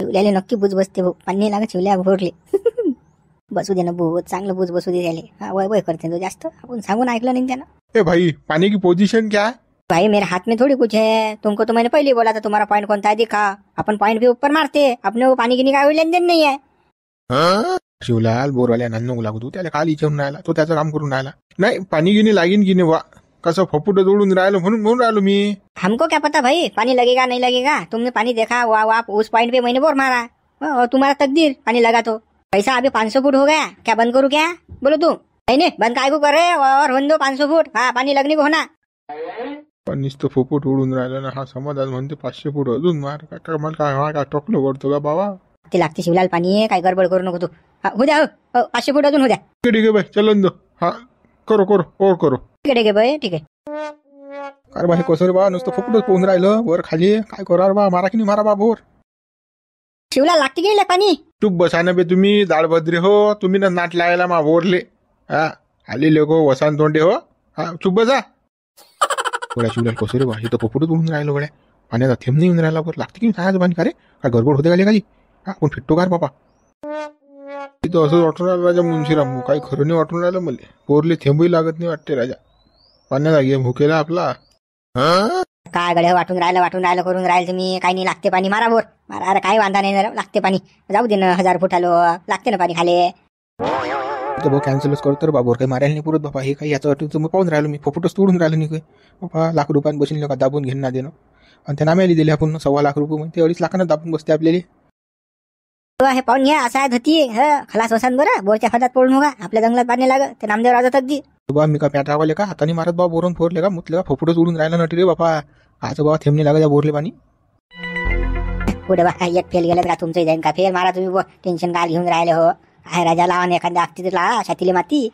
शिवल्याला नक्की बूज बसते भाऊ, पाणी नाही लागत शिवल्या भोरले. बसू दे ना भाऊ, चांगलं बूज बसू दे त्याले. हा वय वय करते तो जास्त, आपण सांगून ऐकलं नाही त्यानं. ए भाई पानी की पोजीशन क्या है? भाई मेरे हाथ में थोड़ी कुछ है, तुमको तो मैंने पहले ही बोला था तुम्हारा पॉइंट कौन सा है दिखा. अपन पॉइंट पे ऊपर मारते, अपने वो पानी की काय लेन देन नाही आहे. शिवलाल बोरवाल्या नांनू लागू तू त्याला काल विचारून राहिला, तो त्याचं काम करून राहिला. नाही पाणी गिनी लागीन की नाही वा, कसं फपुट जोडून राहिलो म्हणून राहिलो मी. हमको क्या पता भाई पानी लगेगा नहीं लगेगा, तुमने पानी देखा वाह उस पॉइंट पे मैंने बोर मारा. और तुम्हारा तकदीर पानी लगा तो पैसा अभी 500 फुट हो गया. क्या बंद करू क्या बोलो तू? नहीं बंद काय को करे और होन दो 500 फुट. हाँ पानी लगने को होना. पण नुसतं फुफुट उडून राहिलं ना. हा समज आज म्हणते 500 फूट अजून मार. काय मला काय टोकलं करतो का बाबा? ते लागते शिवलाल पाणी, काय गडबड करू नको तू. हो द्या 500 फूट अजून हो द्या. ठीक आहे भाई चलन दो. हा करो और करो. ठीक आहे भाई ठीक आहे. अरे बा हे कसं बा नुसतं फुफुटच पोहून राहिलं वर खाली. काय करा बा, मारा की नाही मारा बा बोर. शिवलाल लागते की पाणी? चुप बसा ना बे तुम्ही दाळभद्रे हो. तुम्ही ना नाट लायला मा बोरले. हा आले लोक वसान तोंडे हो. हा चुप बसा. गोळ्या शिवलाल कसं रे बा, हे तर फुफुटच उडून राहिलं गोळ्या. पाण्याचा थेंब नाही येऊन राहिला वर. लागते की नाही खायचं पाणी? का रे काय गडबड होते खाली खाली? हा कोण फिटतो का रे बाबा? तिथं असंच वाटून राहिलं राजा मुंशीराम. काही खरं नाही वाटून राहिलं मला. बोरले थेंबही लागत नाही वाटते राजा. पाण्याचा गेम हुकेला आपला. काय गड्या वाटून राहिलं करून राहिलं तुम्ही. काही नाही लागते पाणी मारा बोर मारा. अरे काय वांधा नाही लागते पाणी. जाऊ दे ना 1000 फूट आलो लागते ना पाणी खाले. तर भाऊ कॅन्सलच करतो रे बाबा. काही मारायला नाही पुरत बाबा. हे काही याचं वाटून मी पाहून राहिलो. मी फुफुटच तोडून राहिलो नाही काय बाबा. लाख रुपयांनी बसून का दाबून घेऊन ना देणं. आणि त्या नाम्याला दिले आपण 1.25 लाख रुपये. ते 2.5 लाखांना दाबून बसते आपल्याला. हे पाहून घ्या असा धती खलास वसान बरं. बोरच्या खड्यात पडून हो का आपल्या जंगलात पाणी लागत. ते नामदेव राजा तगदी बा. मी का पॅटावाले का हाताने मारत बाबा बोरून फोरले का मुतले का फुफुटच उडून राहिला नटी रे बाबा. आज बाबा थेंबने लागत या बोरले पाणी. पुढे बा एक फेल गेलं का तुमचं जाईन का फेल मारा तुम्ही. टेन्शन काय घेऊन राहिले हो. आहे राजा लावा एखाद्या अगदी ला छातीले माती.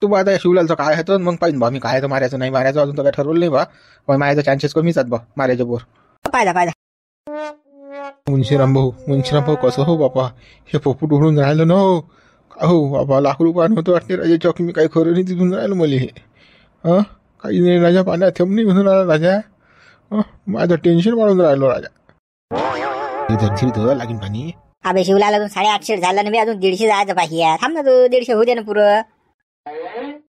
तू बा आता शिवलालचं काय आहे तर मग पाहिजे बा. मी काय तर मारायचं नाही मारायचं अजून तर काय ठरवलं नाही बा. पण मारायचा चान्सेस कमीच आहेत बा मारायचे बोर. पाहिजे मुंशीराम भाऊ कसं हो बापा. हे फुफुट उडून राहिलं ना हो बाबा. लाख रुपये होतं वाटते राजा चौक. मी काही खरं नाही तिथून राहिलं मला हे. काही नाही राजा पाण्यात थेंब नाही म्हणून राहिला राजा. माझं टेन्शन वाढून राहिलो राजा. लागेल पाणी. अबे शिवलाल अजून 850 झालं ना. मी अजून 150 जायचं बाकी आहे. थांब ना तू 150 होऊ दे ना पुरं.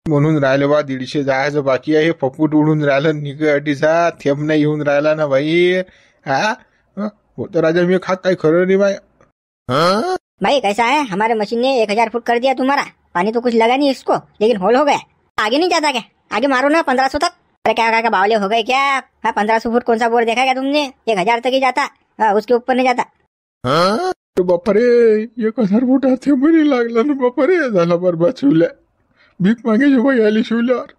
म्हणून राहिलं बा 150 जायचं बाकी आहे. हे फुफुट उडून राहिलं निकटीचा थेंब नाही येऊन राहिला ना भाई. हा तो राजा मी खात काही खरं नाही बाय. भाई कैसा है हमारे मशीन ने 1000 फुट कर दिया तुम्हारा. पानी तो कुछ लगा नहीं इसको लेकिन होल हो गया. आगे नहीं जाता क्या? आगे मारो ना 1500 तक. अरे क्या बावले हो गए क्या? हाँ 1500 फुट कौन सा बोर देखा क्या तुमने? 1000 तक ही जाता. उसके ऊपर नहीं जाता. बापरे 1000 फुटात थेंब नाही लागला ना बापरे. झाला बरबाद शिवल्या. भीक मागे बाई आली शिवल्यावर.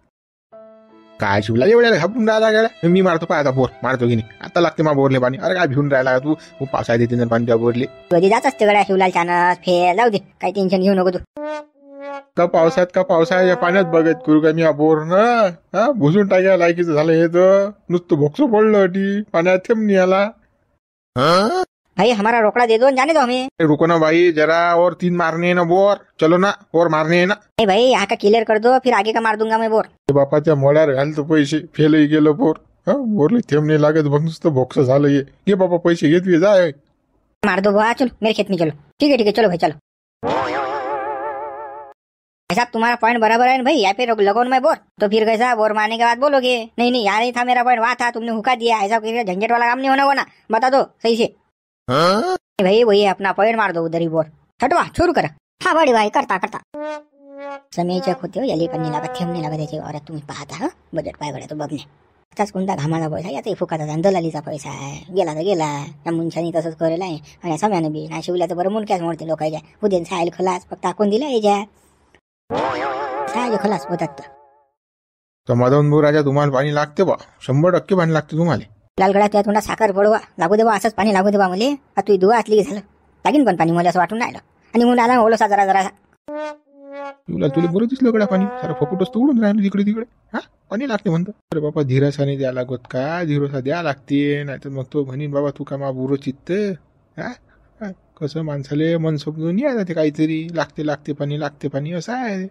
काय शिवला एवढ्या घाबरून राहिला गेला. मी मारतो पाय आता बोर मारतो की नाही. आता लागते मा बोरले पाणी. अरे काय भिवून राहिला तू. पावसाळ्यात देते ना पाणी त्या बोरले. कधी जात असते गड्या शिवलाल चानस फेल. जाऊ दे काही टेन्शन घेऊ नको तू. का पावसाळ्याच्या पाण्यात बघत करू का मी हा बोर ना. हा भुसून टाकायला लायकीचं झालं हे तर. नुसतं भोक्स पडलं अटी पाण्यात थेंब नाही आला. भाई हमारा रोकड़ा दे दो जाने दो हमें. रुको ना भाई जरा और 3 मारने है ना बोर. चलो ना और मारने है ना. नहीं भाई यहाँ का क्लियर कर दो फिर आगे का मार दूंगा मैं बोर. बापाच्या मोड्यावर घालतो पैसे. फेलही गेलं बोर. बोरले थेंब नाही लागत बघ नुसतं भोक्स झालं हे. घे बाबा पैसे घेत जाय. मार दो बुआ चलो मेरे खेत में चलो. ठीक है चलो भाई चलो. ऐसा तुम्हारा पॉइंट बराबर है भाई. यहाँ पे लगो मैं बोर तो फिर कैसा बोर मारने के बाद बोलोगे नहीं यहाँ नहीं था मेरा पॉइंट वहाँ था तुमने हुक्का दिया. ऐसा झंझट वाला काम नहीं होना ना. बता दो सही से. भाई वही अपना पॉइंट मार दो उधर ही बोर. हटवा शुरू करा. हा बडी भाई करता समय चेक होते हो याली पण नाही लागत थेंब नाही लागत याची. और तुम्ही पाहता बजेट पाय गड्या तो बघणे. आताच कोणता घामाचा पैसा याचा फुकाचा दलालीचा पैसा आहे. गेला तर गेला. त्या मुंशानी तसंच करेल आहे. आणि समयानं बी नाही शिवल्याचं बरं मुंडक्याच मोडते लोकांच्या. उद्या सायल खलास फक्त टाकून दिला याच्यात. सायल खलास होतात. समाधान भाऊ राजा तुम्हाला पाणी लागते बा. 100% पाणी लागते तुम्हाला. लालगडा त्या तोंडात साखर पडवा लागू दे बा. असंच पाणी लागू दे बा मले. तू दुआ असली की झालं. लागेन पण पाणी मला असं वाटून राहिलं. आणि ऊन आला ओलोसा जरा तुला बरं दिसलं कडा पाणी. सारा फुफुटच तोडून राहिलं तिकडे. हा पाणी लागते म्हणतो. अरे बाबा धीरासाने द्या लागत का. धीरोसा द्या लागते. नाहीतर मग तो म्हणीन बाबा तू का मा बुरो चित्त. हा कसं माणसाले मन समजून या ते काहीतरी. लागते पाणी असं आहे.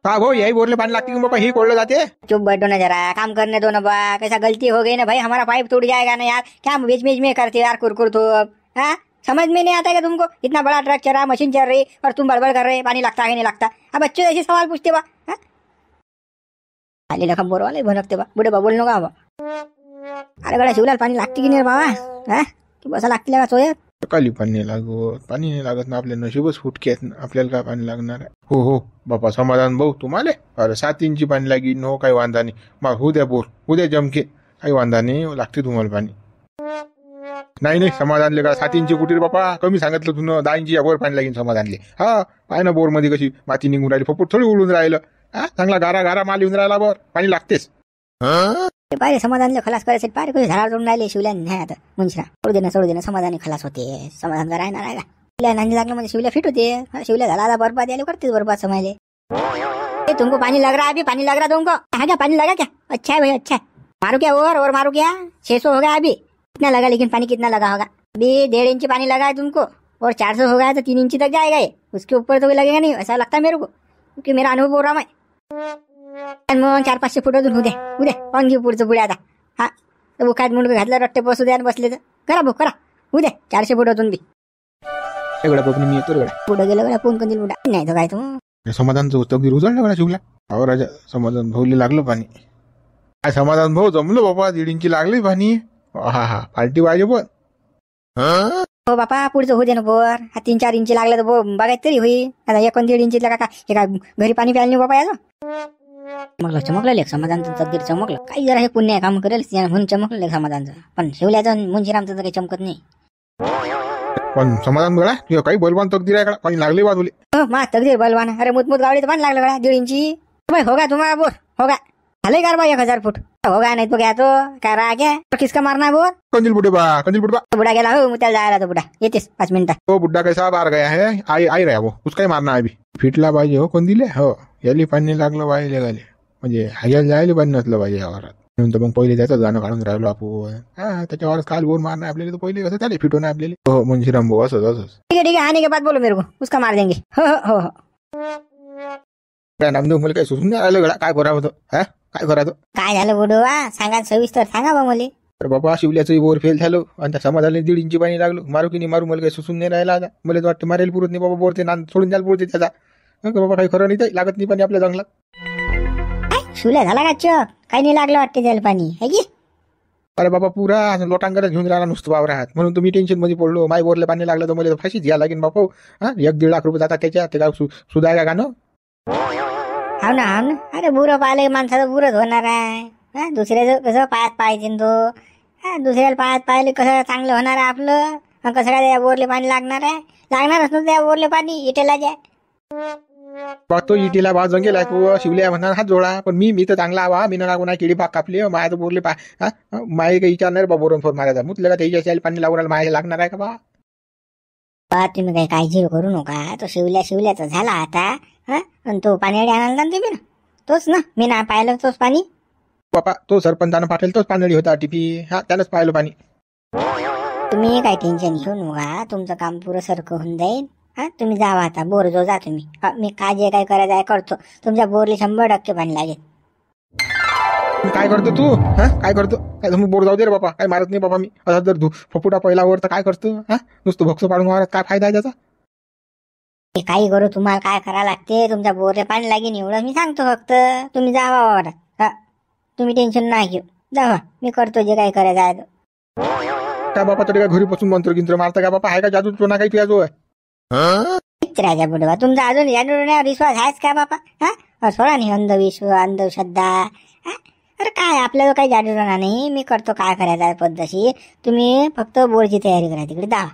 का भाऊ यही बोरले पानी लागते बापा, ही कोल्ड जाते. चुप बैठो ना जरा, काम करने दो ना बा. कैसा गलती हो गई ना भाई, हमारा पाइप टूट जाएगा ना यार. क्या बीच बीच में करते यार कुरकुर तो. हाँ, समझ में नहीं आता है तुमको. इतना बड़ा ट्रक चल रहा, मशीन चल रही और तुम बड़बड़ कर रहे, पानी लगता है नहीं लगता. अब बच्चों ऐसे सवाल पूछते बा. खाली लखा बोर वाले भनकते बा, बुढ़े बा बोलनो का बा. अरे गड्या शिवलाल पाणी लागते की नाही बाबा. हा, तू बसा लागते का सोय. सकाळी पाणी नाही लागत, पाणी नाही लागत ना. आपले नशीबच फुटके आहेत ना, आपल्याला काय पाणी लागणार आहे. हो हो बापा समाधान भाऊ तुम्हाला. अरे 7 इंची पाणी लागेल हो, काही वांधा नाही. मग उद्या बोर, उद्या जमके, काही वांधा नाही, लागते तुम्हाला पाणी. नाही नाही समाधानले का 7 इंची कुठे रे बापा, कमी सांगितलं तुला. 10 इंची वर पाणी लागेल समाधानले. हा पाय ना बोर मध्ये कशी माती निघून राहिली, फपूट थोडी उडून राहिलं. हा चांगला गारा गारा माल येऊन राहिला, बर पाणी लागतेच. पाहिजे समाधानला खलास करायचे. पाहिजे कधी झाडावर चढून राहिले शिवल्या नाही आता. मुंशिरा सोडू दे ना, समाधानी खलास होते. समाधान का राहणार आहे का. शिवल्या नांदी लागलं म्हणजे शिवल्या फिट होते. शिवल्या झाला आता बर्बाद यायला करतेच बर्बाद समाजले. तुमको पानी लग रहा है अभी, पानी लग रहा तुमको. हाँ क्या पानी लगा क्या. अच्छा है भाई अच्छा है. मारू क्या और मारू क्या. 600 हो गया अभी. कितना लगा लेकिन पानी कितना लगा होगा. अभी 1.5 इंची पानी लगा है तुमको और 400 हो गया तो 3 इंची तक जाएगा ये. उसके ऊपर तो लगेगा नहीं, ऐसा लगता है मेरे को, क्योंकि मेरा अनुभव बोल रहा मैं. मग 400-500 फूट अजून उद्या पाहून घेऊ पुढचं पुढे आता. हा तर बुखात मुंडकं घातलं, रट्टे बसू द्या बसले तर करा भाऊ करा. उद्या 400 फूट अजून बी. एवढा बघ मी येतो गड्या. पुढे गेलं गड्या फोन कंदील बुडा नाही तो काय तो. समाधानचं होतं उजळलं गड्या शिवला. अहो राजा समाधान भाऊले लागलं पाणी. काय समाधान भाऊ जमलं बाबा, 1.5 इंची लागली पाणी. हा हा पार्टी पाहिजे पण. हो बापा पुढचं होऊ दे ना बोर. हा 3-4 इंची लागलं तर बोर बघायचं तरी होईल. आता 1-1.5 इंची लागा का हे काय घरी पाणी प्यायला नाही बापा याचं. चमकलं लेख समाधानचं तकदीर चमकलं. काही जरा हे पुण्य काम करेल म्हणून चमकलं लेख समाधानचं. पण शिवल्याचं मुंजीरामचं तर काही चमकत नाही. पण समाधान बघा तुझं काही बलवान तकदीर आहे का, पाणी लागले बा तुले. हो मा तकदीर बलवान. अरे मुतमुत गावडी तर पाणी लागलं गड्या 1.5 इंची. भाई होगा तुम्हारा बोर होगा. झाले का बा 1000 फूट होगा नाही तो क्या तो काय रहा क्या. किसका मारना है बोर. कंदील बुढ़े बा. बुढ़ा गेला हो मुत्याला जायला तो बुढ़ा. येतेस 5 मिनिटात. तो बुड्ढा कैसा बाहर गया है, आई रहा वो, उसका ही मारना है अभी. फिटला पाहिजे हो कंदीले. हो याली पाणी लागलं पाहिजे गाले, म्हणजे हायला जायला पाणी नसलं पाहिजे यावरात. म्हणून तर मग पहिले त्याचं गाणं काढून राहिलो आपण. हा त्याच्यावर काल बोर मारणार आपल्याला, तर पहिले कसं त्याला फिटवणं आपल्याला. हो मुंशीराम भाऊ असंच. ठीक है आने के बाद बोलो मेरे को, उसका मार देंगे. हो काय नामदेव मला काय सुचून नाही राहिलं गडा, काय करा होतं. हा काय करायचं. काय झालं बुडवा सांगा सविस्तर सांगा बा मला. तर बाबा शिवल्याचं बोर फेल झालो आणि त्या समाधानाला 1.5 इंची पाणी लागलो. मारू की नाही मारू मला काही सुचून नाही राहिला. आता मला तर वाटतं मारायला पुरत नाही बाबा बोर, ते नान सोडून द्यायला पुरते त्याचा. बाबा काही खरं नाही, ते लागत नाही पाणी आपल्या जंगलात. शिवल्या झाला का चक, काही नाही लागलं वाटते त्याला पाणी है की. अरे बाबा पुरा लोटांकडे घेऊन राहिला नुसतं वावरात, म्हणून तुम्ही टेन्शन मध्ये पडलो. माय बोरले पाणी लागलं तर मला फाशीच घ्या लागेल बापा. हा 1-1.5 लाख रुपये जातात त्याच्या, ते काय सुधाय का गाणं. हो ना. अरे बुरं पाहिले माणसाचं बुरच होणार आहे. हा दुसऱ्याचं कसं पायात पाहिजे तो. हा दुसऱ्याला पायात पाहिले कसं चांगलं होणार आहे आपलं. कसं काय त्या बोरले पाणी लागणार आहे. लागणारच नव्हतं त्या बोरले पाणी इटेला जाय. तो इटीला बा जंगेल आहे तो शिवल्या म्हणणार हात जोडा. पण मी तर चांगला हवा, मी ना कोणा किडी पाक कापली माया तर बोरले माय काही विचारणार बा बोरून फोन मारायचा मुतलं का त्याच्या पाणी लागून माया लागणार आहे का बा. तुम्ही काही काळजी करू नका. तो शिवल्याचा झाला आता. हा आणि तो पाणी आणायला ना तुम्ही ना तोच ना. मी ना पाहिलं तोच पाणी. बापा तो सरपंचानं पाठवलं तोच पाणी होता टिपी. हा त्यानंच पाहिलं पाणी. तुम्ही काही टेन्शन घेऊ नका, तुमचं काम पुरं सरकं होऊन जाईल. हा तुम्ही जावा आता बोर जो जा तुम्ही. मी काय जे काय करायचं आहे करतो. तुमच्या बोरले 100% पाणी लागेल. काय करतो तू. हा काय करतो काय तुम्ही बोर जाऊ दे रे बापा. काय मारत नाही बाबा मी. असा जर फपुटा पहिला वर तर काय करतो. हा नुसतं भक्स पाडून मारत काय फायदा आहे त्याचा. काही करू तुम्हाला काय करावं लागते. तुमच्या बोरले पाणी लागेल एवढं मी सांगतो फक्त. तुम्ही जावा वावरात. हा तुम्ही टेन्शन नाही घेऊ. जावा मी करतो जे काय करायचं आहे. काय बापा तरी काय घरी बसून मंत्र गिंत्र मारता का बापा. आहे का जादू तो ना काही तुझ्या जो आहे. राजा बुडवा तुमचा अजून या विश्वास आहेच का बापा. हा सोडा नाही अंधविश्वास अंधश्रद्धा. अरे काय आपल्याला काही जादू नाही. मी करतो काय करायचं आहे पद्धतशीर. तुम्ही फक्त बोरची तयारी करा तिकडे जावा.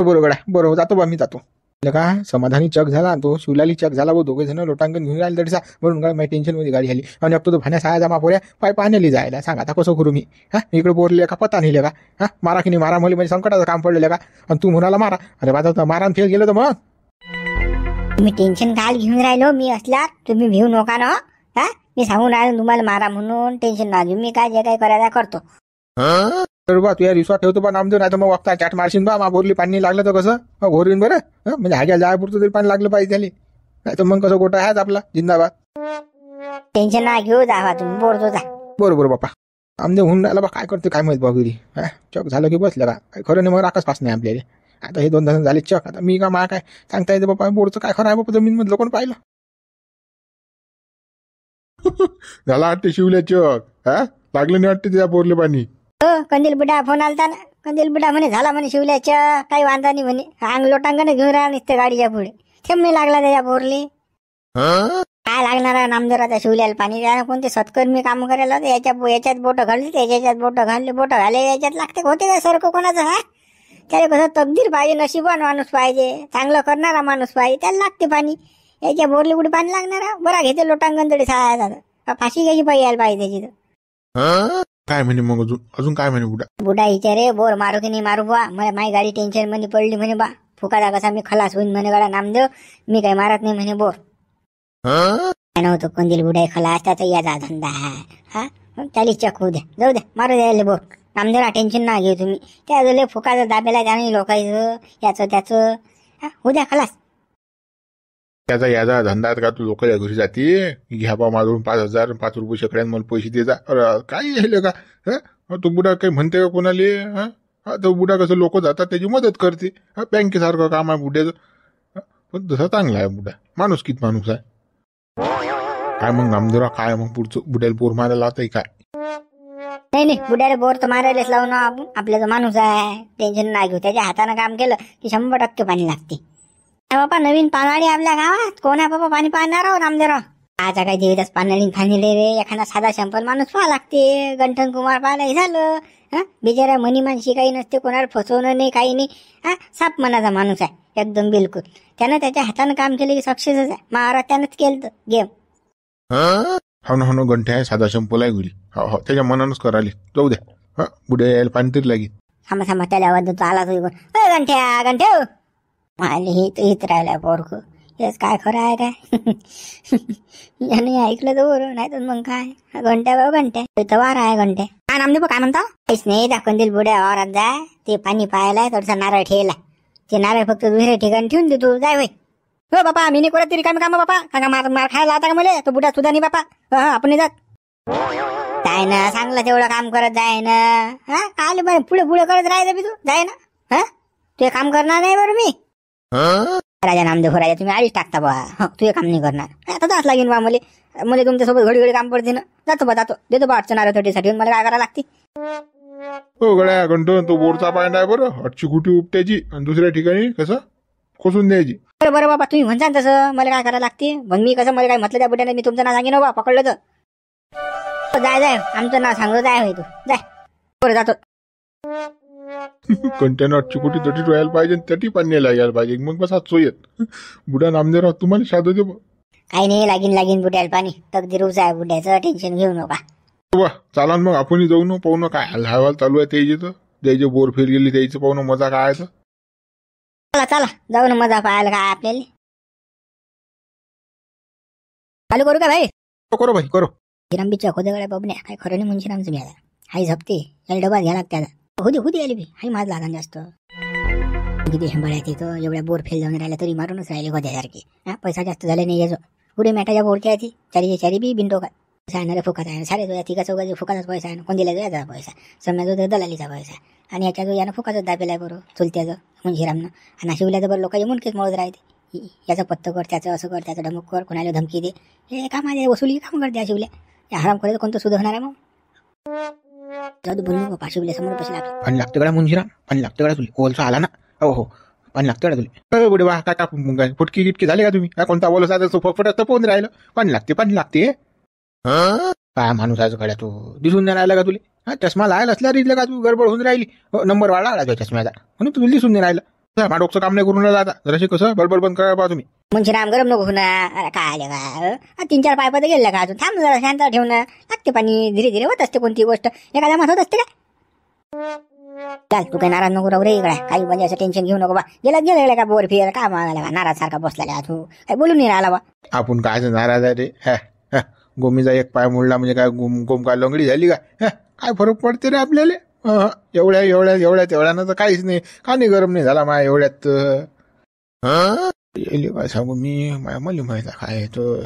बरोबर जातो बा मी जातो. का समाधानी चक झाला तो शिवलाली चक झाला. वो दोघे जण लोटांगण घेऊन राहिले तरीसा म्हणून काय माझ्या टेन्शन मध्ये गाडी आली. आणि अब तो भाण्या साया जमा पोऱ्या पाय पाण्याला जायला सांगा आता कसं करू मी. हा इकडे बोरले का पता नाही का. हा मारा की नाही मारा मला म्हणजे संकटाचं काम पडलेलं का. आणि तू म्हणाला मारा. अरे बाबा मारा फेल गेलं तर मग. तुम्ही टेन्शन काल घेऊन राहिलो मी असल्या. तुम्ही भिऊ नका ना. हा मी सांगून राहिलो तुम्हाला मारा म्हणून. टेन्शन ना घेऊ. मी काय जे काय करायचं करतो. तर बा तू या रिसॉर्ट ठेवतो बा नामदेव. नाही तर मग वागता चाट मारशील बा. मा बोरली पाणी लागलं तर कसं घोरीन बरं. म्हणजे हाग्या जायपुरतं तरी पाणी लागलं पाहिजे त्याला. नाही तर मग कसं गोटा आहेच आपला जिंदाबाद. टेन्शन ना घेऊ जावा तुम्ही बोर तो जा. बरोबर बापा. आमने होऊन राहिला बा, काय करते काय माहित बागिरी. चक झालं की बसलं का, काय खरं नाही मग राखच पास नाही आपल्याला. आता हे 2 धंदे झाले चक. आता मी का मा काय सांगता येते बापा, बोरचं काय खरं आहे बापा, जमीन मधलं कोण पाहिलं. झाला वाटते शिवल्या चक. लागलं नाही वाटते त्या बोरले पाणी. कंदील बुडा फोन आलता ना. कंदील बुडा म्हणे झाला म्हणे शिवल्याच्या, काही वांधा नाही म्हणे. अंग लोटांगण घेऊन राहा नुसते गाडीच्या पुढे. थेंब नाही लागला त्याच्या बोरले. काय लागणार आहे नामदेवाच्या शिवल्याला पाणी. त्यानं कोणते सत्कर्मी काम करायला होते. याच्यात बोट घालली, त्याच्यात बोट घालले, बोट घाले याच्यात लागते. होते काय सारखं कोणाचं. त्याला कसं तकदीर पाहिजे, नशिबान माणूस पाहिजे, चांगलं करणारा माणूस पाहिजे, त्याला लागते पाणी. याच्या बोरले कुठे पाणी लागणार आहे. बरा घेते लोटांगण तरी सहायता. फाशी घ्यायची यायला पाहिजे त्याची तर. काय म्हणे मग अजून काय म्हणे बुडा. बुडा विचारे बोर मारू की नाही मारू बा. मला माझी गाडी टेन्शन मध्ये पडली म्हणे बा. फुकादा कसा मी खलास होईन म्हणे गाडा नामदेव. मी काही मारत नाही म्हणे बोर. नव्हतं कंदील बुडाई खलास, त्याचा याचा धंदा आहे. त्याला चक होऊ द्या, जाऊ द्या, मारू द्यायला बोर. नामदेवला टेन्शन ना घेऊ तुम्ही. त्या फुकाचा दाबेला त्याने लोकांचं याचं त्याचं. होऊ द्या खलास. त्याचा याचा धंदा का तू लोकांच्या घरी जाते, घ्या बा माझून 5,000 5 रुपये शेकड्यानं मला पैसे दे जा. काय आहे का. तो बुडा काही म्हणते का कोणाले. तो बुडा कसं लोक जातात त्याची मदत करते. बँकेसारखं काम आहे बुड्याचं. पण तसा चांगला आहे बुडा, माणूस किती माणूस आहे. काय मग नामदेवरा, काय मग पुढचं बुड्याला बोर मारायला लावताय काय. नाही बुड्याला बोर तर मारायलाच लावू ना आपण. आपला जो माणूस आहे टेन्शन ना घेऊ. त्याच्या हातानं काम केलं की 100% पाणी लागते. बाबा नवीन पानाळी आपल्या गावात कोण आहे बाबा पाणी पाहणार आहो नामदेवराव. आता काय देवीदास पानाळी फांदिले रे. एखादा साधा शंपर माणूस पाहा लागते. गंठन कुमार पाहायला झालं. बिचारा मनी माणशी काही नसते, कोणाला फसवणं नाही काही नाही. साप मनाचा माणूस आहे एकदम बिलकुल. त्यानं त्याच्या हातानं काम केलं की सक्सेसच आहे. महाराज त्यानंच केलं गेम. हो ना गंठे आहे, साधा शंपल आहे घरी. हो त्याच्या मनानच करायला जाऊ द्या. बुड्या यायला पाणी तरी लागेल. थांबा त्याला आवाज तो आला तो गंठ्या गंठ्या आले हित राहिलाय पोरख. हेच काय खरं आहे काय. याने ऐकलं तर बरं, नाही तर मग काय. घंट्या बाबा घंट्या इथं वार आहे घंट्या. काय नामदेव काय म्हणता. काहीच नाही, दाखवून बुड्या वावरात जाय. ते पाणी पाहायला थोडसा नारळ ठेवला. ते नारळ फक्त दुसऱ्या ठिकाणी ठेवून दे तू. जाय होय. हो बापा मी नाही करत तरी काम बापा. का मार खायला आता का मला. तो बुडा सुद्धा नाही बापा. आपण जात जाय ना. चांगलं तेवढं काम करत जाय ना. आले बरं पुढे करत राहायचं बी तू. जाय ना. तू काम करणार नाही बरं मी. राजा नामदेव राजा तुम्ही आधीच टाकता बा. तू काम नाही करणार. आता तास लागेल बा मला तुमच्यासोबत घडी काम पडते ना. जातो देतो बा अडचण नारळसाठी. मला काय करायला लागते. हो गड्या घंटून तो बोरचा पाणी आहे बरं. 8 कुटी उपट्याची आणि दुसऱ्या ठिकाणी कसं खोसून द्यायची. बरं बाबा तुम्ही म्हणता तसं. मला काय करायला लागते. मग मी कसं मला काय म्हटलं त्या बुड्याने. मी तुमचं नाव सांगेन बा पकडलं तर. जाय आमचं नाव सांगतो. जाय होय तू जाय. बरं जातो. कंटेनर 8 कुटी तटी व्हायला पाहिजे, तटी पाणी लागायला पाहिजे. मग बस आज सोयत. बुडा नामदेवराव तुम्हाला शादो दे. काही नाही लागीन बुड्याला पाणी. तकदीरूच आहे बुड्याचं. टेन्शन घेऊ नका. चाला मग आपण जाऊ ना, पाहू ना काय हाल चालू आहे त्याची. तर द्यायचे बोर फेर गेली द्यायचं, पाहू ना मजा काय आहे. चला जाऊ ना मजा पाहायला काय आपल्याला. चालू करू का भाई. करो भाई करो. हिरांबीच्या खोदगड्या बबण्या काय खरं नाही म्हणशील आमचं घ्यायला. हाई झपते याला डबा घ्या लागते. होती आली बी. हाई माझ लागा जास्त. किती हेंबाळ्यात येतं. एवढ्या बोर फेल जाऊन राहिल्या तरी मारूनच राहिले होत्यासारखे. पैसा जास्त झाले नाही याचं. पुढे मॅटाच्या बोरच्या ती चारी बी बिंडो काय सांगणारे फुकात आहे. सारे तो तिघा चौघाचा फुकाचाच पैसा आहे. कोण दिला याचा पैसा. समजा दलालीचा पैसा. आणि याच्या जो यानं फुकाचाच दाबेला आहे बरोबर चुलत्याचं म्हणजे हिरामनं. आणि शिवल्याचं बरं लोकांचे मुंडकेच मोळत राहते. याचं पत्तं कर, त्याचं असं कर, त्याचं ढमुक कर, कोणाला धमकी दे. हे कामाचे वसुली काम करते शिवल्या. या हराम करायचं कोणतं सुधारणार आहे मग. जाऊ बोलू बापा. शिवल्या समोर पैसे लागले. पाणी लागतं गड्या मुंजिरा. पाणी लागतं गड्या तुला. ओलचा आला ना. हो पाणी लागतं गड्या तुला. बुडे बा काय फुटकी गिटकी झाले का तुम्ही. कोणता बोल फटत पोहून राहिलं. पाणी लागते. काय माणूस आहे गड्या तू. दिसून नाही राहिला का तुला. चष्मा लायला असल्या रिजलं का तू. गडबड होऊन राहिली. नंबर वाढला चष्म्याचा म्हणून तुला दिसून नाही राहिलं. डोकचं काम नाही करून राहिलं आता. जराशी कसं बडबड बंद करा बा तुम्ही. म्हणजे राम गरम नको होणार. काय आले का 3-4 पायपा तर गेले का अजून. थांब जरा शांत ठेवणं लागते पाणी. धीरे होत असते कोणती गोष्ट. एखाद्या मात होत असते का. चाल तू काही नाराज नको राहू रे इकडे. काही म्हणजे असं टेन्शन घेऊ नको बा. गेला का बोर फिर का मागायला नाराज सारखा बसला तू. काही बोलून नाही राहिला बा. आपण काय नाराज आहे रे. गोमीचा एक पाय मोडला म्हणजे काय गोम काय लंगडी झाली का. काय फरक पडते रे आपल्याला. एवढ्या तेवढ्यानं तर काहीच नाही. का नाही गरम नाही झाला मा एवढ्यात. येले काय सांगू मी मला माहित आहे काय तर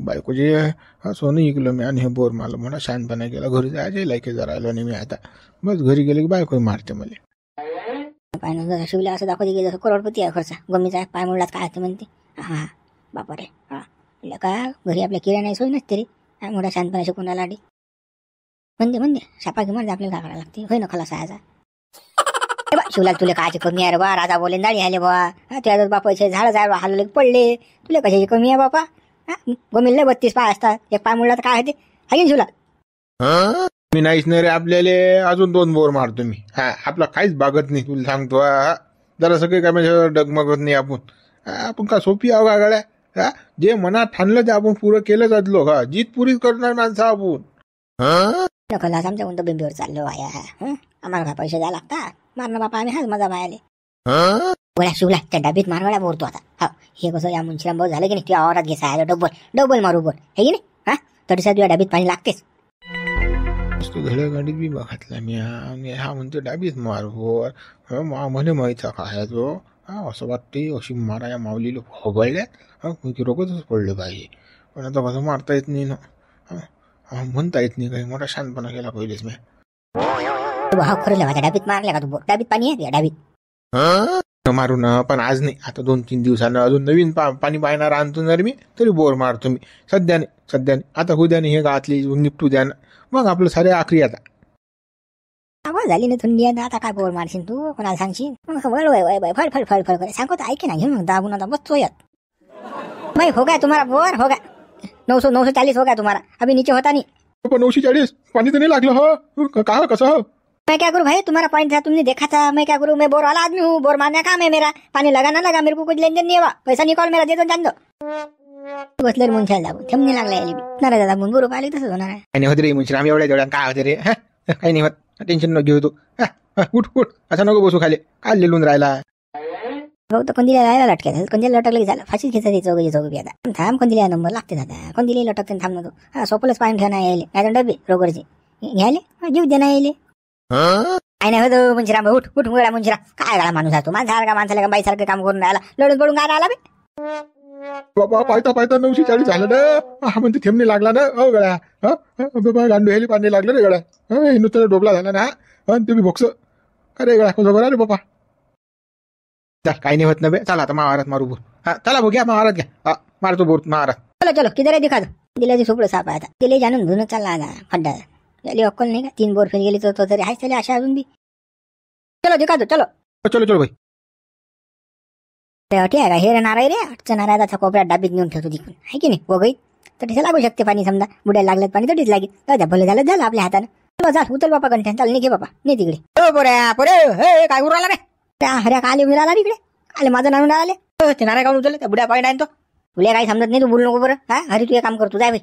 बायकोचे सोनं इकलं मी आणि हे बोर मला म्हणा शांतपणा केला घरी जायचे लायकीचा राहिलो नाही मी आता बस घरी गेले की बायको मारते मला. पाय ना शिवला असं दाखवते की जसं करोडपती आहे खर्च गमीचा आहे पाय मुळात काय असते म्हणते. हा बापा रे हा का घरी आपल्या किराणा सोय नसते रे काय मोठा शांतपणा शिकून आला म्हणते सापा की म्हणते आपल्याला काय करायला लागते होय ना खलास आहे शिवला तुला कायची कमी आहे रे बा राजा बोले दाडी आले बा त्या बापाचे झाड जाय हल्ले पडले तुला कशाची कमी आहे बापा. गोमिले 32 पाय असतात एक पाय मुळला तर काय आहे ते शिवला. मी नाहीच नाही रे आपल्याला अजून 2 बोर मारतो मी. हा आपला काहीच बागत नाही तुला सांगतो. जरा सगळे काय म्हणजे डगमगत नाही आपण का सोपी आहो का गड्या. जे मनात ठाणलं ते आपण पुरं केलंच असलो का जीत पुरीच करणार माणसं आपण. खलास आमच्या कोणतं बेंबीवर चाललो आया आम्हाला काय पैसे द्यायला लागतात मारणं बापा आम्ही हाच मजा बायले. गोळ्या शिवला त्या डबीत मारवाड्या बोरतो आता. हा हे कसं या मुंशीराम भाऊ झालं की नाही त्या आवारात घ्यायचा डबल मारू बोर हे की नाही. हा तरी तुझ्या डबीत पाणी लागतेच. घड्या गाडीत बी बघितला मी हा म्हणतो डाबीत मार बोर मला माहित काय तो असं वाटते अशी मारा या माऊलीला होबळल्यात रोगच पडलं पाहिजे पण आता कसं मारता येत नाही ना म्हणता येत नाही काही मोठा शांतपणा केला पहिलेच मी. खरं माझ्या डाबीत मारल्या का तू डाबीत पाणी आहे डाबीत मारू ना पण आज नाही आता 2-3 दिवसानं अजून नवीन पाणी पाहणार आणतो जर मी तरी बोर मारतो मी. सध्याने आता उद्याने हे गावातली निपटू द्या ना मग आपलं सारे आखरी आता. आवाज झाली ना थंडी आता काय बोर मारशील तू कोणाला सांगशील फळ सांगतो ऐके ना घेऊन दाबून आता बसतो यात भाई हो गया तुम्हारा बोर हो गया 940 हो गया तुम्हारा अभी नीचे होता नहीं. 940 पानी तो नहीं लागलं हो कहा कसं हो. मैं क्या करूँ भाई तुम्हारा पॉइंट था तुमने देखा था मैं क्या करूँ मैं बोर वाला आदमी हूँ बोर मारने का काम है मेरा पानी लगा ना लगा मेरे को कुछ लेन देन नहीं हुआ पैसा निकाल मेरा दे दो जान दो. बसले मुंशाला दाबून थमने लागला यायला बी नाराज दाबून बरोबर आले तसंच होणार आहे. काही नाही होत रे मुंशीराम एवढ्या काय होते रे काही नाही होत टेन्शन नको घेऊ तू. उठ असं नको बसू खाली काय लिहून राहिला. भाऊ तर कंदिला राहायला लटक्या झालं कंदिला लटकलं झालं फाशीच घ्यायचं चौघी आता थांब कंदिला नंबर लागते दादा कंदिला लटकते थांब नको हा सोपलच पाणी ठेवणार यायले नाही डबे रोगरचे घ्यायले जीव देणार यायले. काय नाही होतं मुंशीराम उठ मुळा मुंशीराम काय गाळा माणूस आहे तो माणसासारखा माणसाला बाईसारखं काम करून राहिला लढून पडून काय राहिला बे. बाबा पायता 940 झालं ना हा म्हणते थेंब नाही लागला ना हो गळ्या बाबा गांडू ह्याली पाणी लागलं रे गळ्या नुसतं डोबला झाला ना तुम्ही भोक्स अरे गळ्या कसं करा रे बाबा. काही नाही होत ना बे चला आता महारात मारू बोर. हा चला भाऊ घ्या महारात घ्या मारतो बोर महारात. चलो किधर आहे दिखा दो दिल्याची सोपडं साप आहे आता दिले जाणून धुणं चालला आता खड्डा याली अक्कल नाही का 3 बोर फेल गेली तर तरी आहेच त्याला अशा अजून बी. चलो दिखा दो चलो भाई. अटी आहे का हे रे नाराय रे अटचं नाराय त्याच्या कोपऱ्यात डाबीत नेऊन ठेवतो तिकडून आहे की नाही वगैरे तर तिथे लागू शकते पाणी समजा बुड्याला लागलं पाणी तरीच लागेल भले झालं आपल्या हातानं. चल चाल उचल बापा कंठ्यान चाल निघे बापा नाही तिकडे पोरे काय उराला रे त्या हऱ्या काले मिळाला इकडे काले माझं नाव आले ते नाराय काढून उचलले त्या बुड्या पाय नाही तो तुला काही समजत नाही तू बोलू नको बरं हा हरी तू हे काम करतो जाय भाई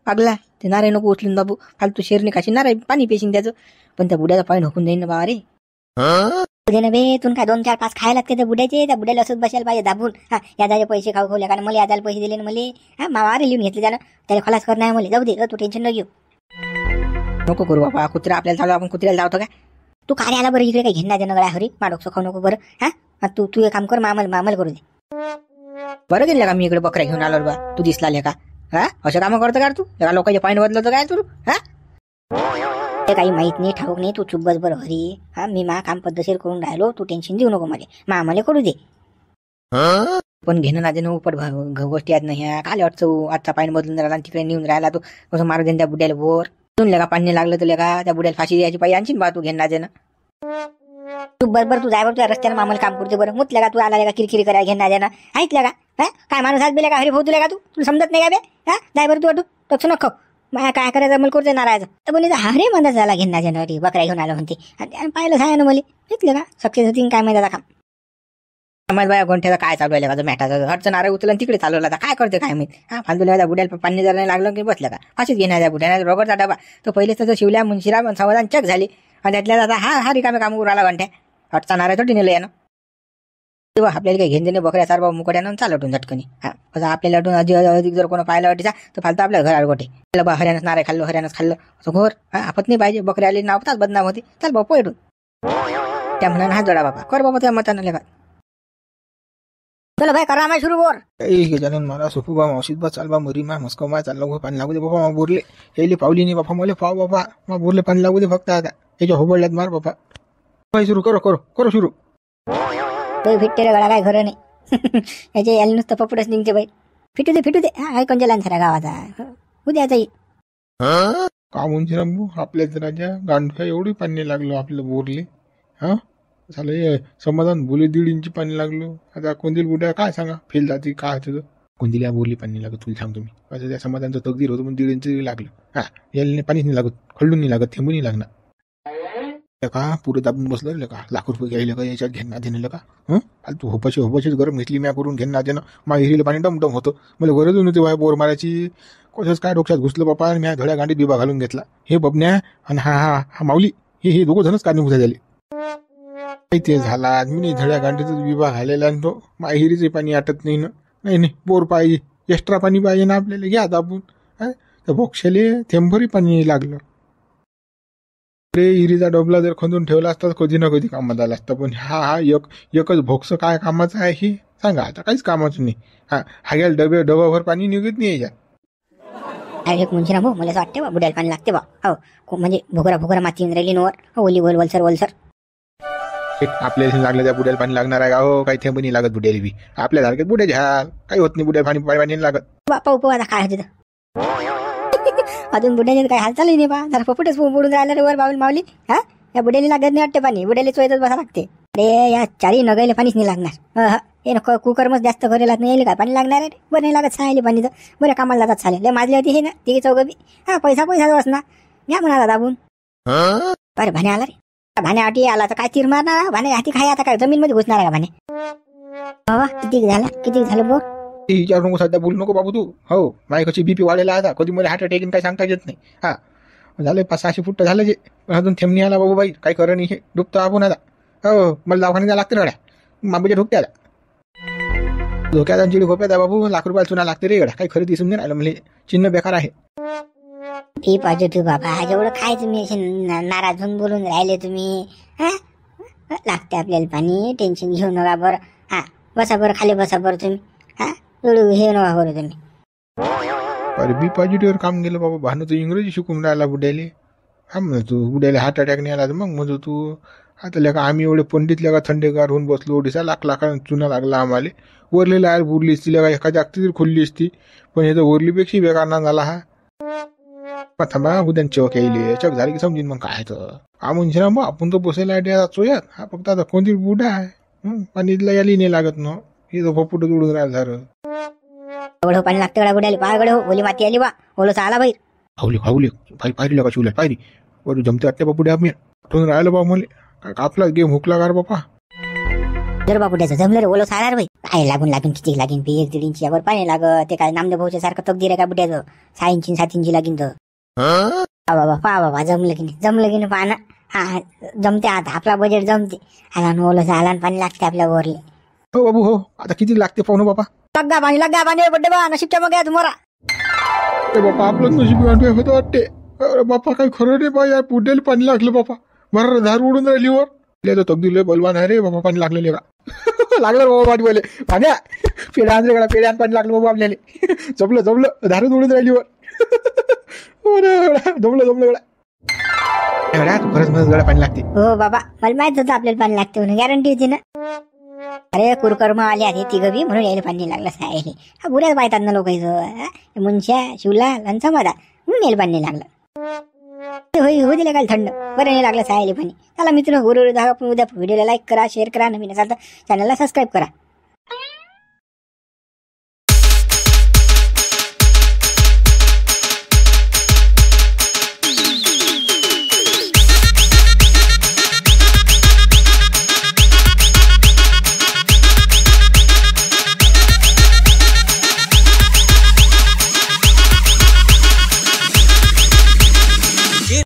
पागला ते नाराय नको उचलून बाबू फालतू शेरने काशी नाराय पाणी पेशीन त्याचं पण त्या बुड्याचा पाय ढोकून जाईन ना बाबा रे. ना बे तुला काय 2-4-5 खायला लागते त्या बुड्याचे त्या बुड्याला असंच बसायला पाहिजे दाबून हा यादाचे पैसे खाऊ कारण मला यादाला पैसे दिले ना मला हा मावारे लिहून घेतले त्यानं त्याला खलास करणार आहे मला जाऊ दे तू टेन्शन न घेऊ नको करू बाबा कुत्रा आपल्याला चालू आपण कुत्र्याला जावतो का तू काय आला बरं इकडे काही घेणार देणं गळ्या हरी माडोक खाऊ नको बरं हा तू हे काम कर मामल करू दे बरं गेलं का मी इकडे बकऱ्या घेऊन आलो बा तू दिसला का हा अशा कामं करतो का तू लोकांचे पॉईंट बदलतो काय तू हा ते काही माहित नाही ठाऊक नाही तू चुप बस बरं हरी हा मी मा काम पद्धतशीर करून राहिलो तू टेन्शन देऊ नको मला मामाले करू दे पण घेणं ना देणं उपट गोष्टी आहेत नाही काल अडचव आजचा पाणी बदलून राहिला तिकडे नेऊन राहिला तू कसं मारू देईन त्या बुड्याला बोर तुला का पाणी लागलं तुला का त्या बुड्याला फाशी द्यायची पाहिजे आणखीन बा तू घेणं देणं तू बरोबर तू जाय बरं तुझ्या रस्त्यानं मामाला काम करते बरं मुतल्या का तू आला का किरकिरी करायला घेणं देणं ऐकलं का काय माणूस हात बिला का हरी भाऊ तुला का तुला समजत नाही का बे हा जाय बरं तू अटू तसं नको मला काय करायचं मला करते नारायचं तर बोली हरे म्हणत झाला घेणं जाणार बकऱ्या घेऊन आलो म्हणते आणि पाहिलं सांगा ना मला ऐकलं का सक्सेस होती काय माहिती आता काम माहिती बाया गोंठ्याचा काय चालू आहे का मॅटाचं हरचं नारळ उचलून तिकडे चालवला आता काय करते काय माहिती हा फालतूला त्या बुड्याला पाणी जर नाही लागलं की बसलं का फाशीच घेणार त्या बुड्याला रोगरचा डबा तो पहिलेच तर शिवल्या मुंशीराम समाधान चक झाली आणि त्यातल्या आता हा रिकामे काम करू आला घंट्या हटचा नारळ थोडी नेलं यानं तेव्हा आपल्याला काही घेऊन देणे बकऱ्या सारबा मुकड्यानं चालवटून झटकणी हा असं आपल्याला अधिक जर कोणा पाहिलं वाटीचा तर फालतं आपल्या घरावर गोठे त्याला हऱ्यानंच नारळ खाल्लं असं घोर हा आपत नाही पाहिजे बकऱ्या आली नावताच बदनाम होती चाल बापा पेटून त्या म्हणा हा जोडा बाबा कर बाबा त्या मतानं लेखा चलो भाई करा मैं शुरू बोर गजानन मला सोपू बा मावशीत बा चाल बा मरी मा मस्को मा चालला गो पाणी लागू दे बाबा मा बोरले यायले पावली नाही बापा मला पाव बाबा मा बोरले पाणी लागू दे फक्त आता याच्या होबळल्यात मार बापा भाई सुरू करो सुरू तो फिट्टे रे गळा काय खरं नाही याचे याला नुसतं पपुडच निघते बाई फिटू दे हा कंजला सारा गावाचा उद्याचा का म्हणजे रंबू आपल्याच राजा गांडूया एवढी पाणी लागलो आपलं बोरले हा झालं समाधान बोले 1.5 इंची पाणी लागलो आता कोणतील बुड्या काय सांगा फेल जाते काय होतं कोणतीला बोरली पाणी लागत तुला सांगतो मी असं त्या समाधानचं तकदीर होतं पण 1.5 इंची लागलं हा याला पाणीच नाही लागत खळून नाही लागत थेंबून नाही लागणार का पुरं दाबून बसलं का लाख रुपये घ्यायला का याच्यात घेणं देणं का तू होपाशीच गरम घेतली म्या करून घेणं देणं माझ्या हिरीला पाणी डमडम होतं मला गरज नव्हती वाय बोर मारायची कसंच काय डोक्यात घुसलं बापा आणि म्या धड्या गांडीत बिबा घालून घेतला हे बबन्या आणि हा माऊली हे दोघं जणच कारणीभूत झाले ते झाला मी धड्या गांडीतच बिबा घालेला आणि तो माझ्या हिरीचे पाणी आटत नाही ना नाही बोर पाहिजे एक्स्ट्रा पाणी पाहिजे ना आपल्याला घ्या दाबून तर बोक्षाले थेंबरी पाणी लागलं रे हिरीचा डबला जर खंदून ठेवला असता कधी ना कधी कामात आला असता पण हा एकच भोक्स काय कामाचं आहे हे सांगा आता काहीच कामाचं नाही हा गेल डबाभर पाणी निघत नाही याच्यात अरे मुंशी ना भाऊ मला असं वाटते बा बुड्याला पाणी लागते बा हो म्हणजे भुगरा माती राहिली नवर ओली वलसर आपल्याला लागलं त्या बुड्याला पाणी लागणार आहे का हो काही थेंब नाही लागत बुड्याला बी आपल्या सारखे बुड्या झाल काही होत नाही बुड्या पाणी लागत बापा आता काय होते अजून बुड्याने काही हालचाल नाही बा जरा पपुटच बुडून राहिलं रे वर बावली मावली हा या बुड्याला लागत नाही वाटते पाणी बुड्याला चोयतच बसा लागते रे या चारी नगायला पाणीच नाही लागणार हे नको कुकर मग जास्त करेल नाही काय पाणी लागणार आहे बरं नाही लागत सायले पाणी तर बरं कामाला जातात चालेल माजली होती हे ना ती चौघ बी पैसा बसणार या म्हणाला दाबून अरे भाणे आला रे भाण्या हाती आला तर काय तीर मारणार भाण्या हाती खाय आता काय जमीन मध्ये घुसणार आहे का भाणे किती झालं बोर विचारू नको सध्या बोलू नको बाबू तू हो माझी कशी बीपी वाढलेला आता कधी मला हार्ट अटॅक काय सांगता येत नाही हा झालं 500-600 फूट झालं जे अजून थेंबणी आला बाबू बाई काही खरं नाही हे डुबतो आपण आता हो मला दवाखान्यात जायला लागते रड्या माबूच्या ढुकते आला धोक्याचा चिडी खोप्यात बाबू लाख रुपयाला चुना लागते रे गड्या काही खरं दिसून नाही राहिलं म्हणजे चिन्ह बेकार आहे ती पाहिजे तू बाबा एवढं काय तुम्ही असे नाराज होऊन बोलून राहिले तुम्ही लागते आपल्याला पाणी टेन्शन घेऊ नका बरं बसा बरं खाली बसा बरं तुम्ही हे नका बरं तुम्ही अरे बी पॉझिटिव्हवर काम गेलं बाबा भानं तू इंग्रजी शिकून राहिला बुड्याले म्हणतो तू बुड्याला हार्ट अटॅक नाही आला तर मग म्हणतो तू आता लेका आम्ही एवढे पंडित लेका थंडेगार होऊन बसलो ओडिसा लाख चुना लागला आम्हाला वरलेला आहे बुरली असती लेका एका जागती तरी खोलली असती पण हे तर वरलीपेक्षा बेकार ना झाला हा थांबा उद्या चौक यायले चौक झाली की समजीन मग काय तर म्हणजे ना मग आपण तो बसायला चोयात हा फक्त आता कोणती बुडा आहे पाणीला याली नाही लागत ना हे तो पपुट उडून राहिलं झालं एवढं पाणी लागतं गड्या बुड्याला पायगडे हो ओली माती आली बा ओलं आला बाई हावली पाहिली का शिवल्या पाहिली वर जमते वाटते बापुडे आम्ही ठेवून राहिलं बा मला कापला गेम हुकला का रे बापा जर बापुड्याचं जमलं रे ओलं साला रे बाई काय लागून किती लागेन 1-1.5 इंची यावर पाणी लागत ते काय नामदेव भाऊच्या सारखं तकदीर आहे का बुड्याचं 6 इंची 7 इंची लागेन तर बाबा जमलं की नाही पानं हा जमते आता आपला बजेट जमते आला ओलं साला पाणी लागते आपल्या वरले हो बाबू हो आता किती लागते पाहू बाबा लग्गा पाणी बड्डे बा नशीबच्या मग तुम्हाला बापा आपलं नशीब होतं वाटते अरे बापा काही खरं नाही बा या पुढेल पाणी लागलं बापा बरं धार उडून राहिली वर तकदीर बलवान आहे रे बाबा पाणी लागलेले का लागलं बाबा पाणी बोले पाण्या पेड्या आणले गडा पेड्यान पाणी लागलं बाबा आपल्याला जमलं धारून उडून राहिली वर जमलं गडा तू खरंच मदत गडा पाणी लागते हो बाबा मला माहित होतं आपल्याला पाणी लागते म्हणून गॅरंटी होती ना अरे कुरकर्म आले आहे ती गबी म्हणून यायला पाणी लागलं सायले हा बुऱ्याच पाहतात ना लोक मुंश्या शिवलाल आणि समाधान म्हणून यायला पाणी लागलं हो दिले काय थंड बरं नाही लागलं सायले पाणी चला मित्र उद्या व्हिडिओला लाईक करा शेअर करा नवीन असाल तर चॅनलला सबस्क्राईब करा